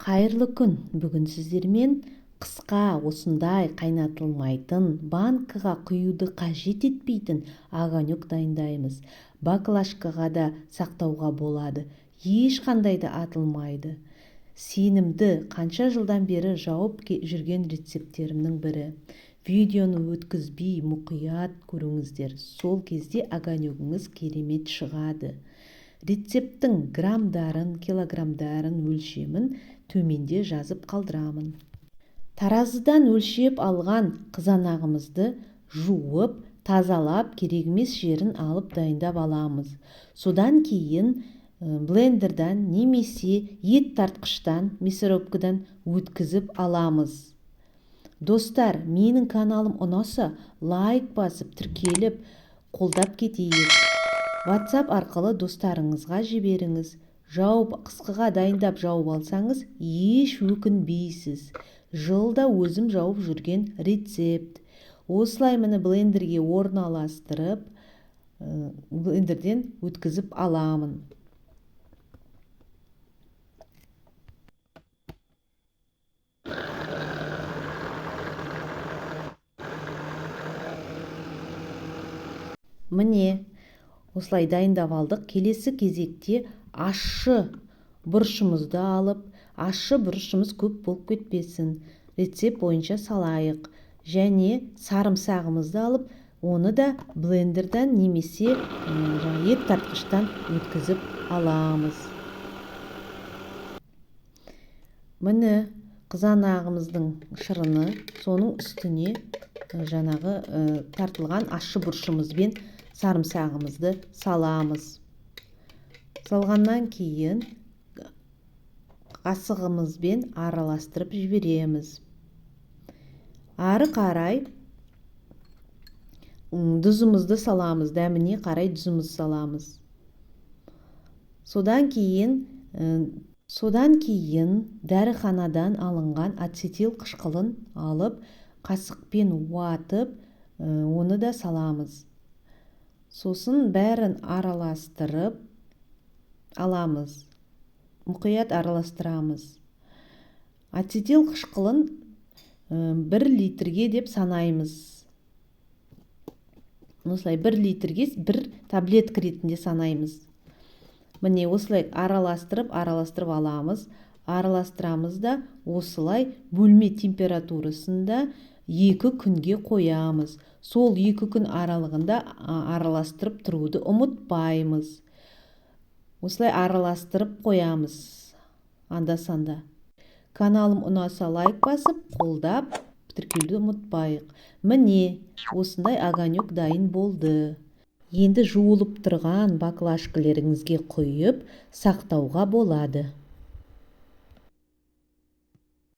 Қайырлы күн. Бүгін сіздермен қысқа осындай қайнатылмайтын, банкіға құюды қажет етпейтін огонек дайындаймыз. Баклажкаға да сақтауға болады. Ешқандай да атылмайды. Сенімді қанша жылдан бері жауып жүрген рецепттерімнің бірі. Видеоны өткізбей мұқият көріңіздер. Сол кезде огонегіңіз керемет шығады. Рецепттің граммдарын, килограммдарын, өлшемін төменде жазып қалдырамын. Таразыдан өлшеп алған қызанағымызды жуып, тазалап, керек емес жерін алып дайындап аламыз. Содан кейін блендердан немесе ет тартқыштан, мясорубкадан өткізіп аламыз. Достар, менің каналым ұнаса, лайк басып, тіркеліп, қолдап кетейік. WhatsApp арқылы достарыңызға жіберіңіз. Қысқыға дайындап жауып алсаңыз, еш өкінбейсіз. Жылда өзім жауып жүрген рецепт. Осылай мені блендерге орналастырып, блендерден өткізіп аламын. Міне, осылай дайындап алдық. Келесі кезекте ащы бұрышымызды алып, ащы бұрышымыз көп болып кетпесін. Рецепт бойынша салайық. Және сарымсағымызды алып, оны да блендердан немесе ет тартқыштан өткізіп аламыз. Міне қызанағымыздың шырыны, соның үстіне тартылған ащы бұрышымызбен сарымсағымызды саламыз. Салғаннан кейін қасығымызбен араластырып жібереміз. Ары қарай тұзымызды саламыз, дәміне қарай тұзымызды саламыз. Содан кейін дәріханадан алынған ацетил қышқылын алып, қасықпен уатып, оны да саламыз. Сосын бәрін араластырып аламыз. Мұқият араластырамыз. Ацетил қышқылын 1 литрге деп санаймыз. Осылай 1 литрге 1 таблетка ретінде санаймыз. Міне осылай араластырып аламыз. Араластырамыз да осылай бөлме температурасында 2 күнге қоямыз. Сол 2 күн аралығында араластырып тұруды ұмытпаймыз. Осылай араластырып қоямыз анда-санда. Каналым ұнаса лайк басып, қолдап, тіркелуді ұмытпайық. Міне, осындай огонек дайын болды. Енді жуылып тұрған баклажкаларыңызге құйып сақтауға болады.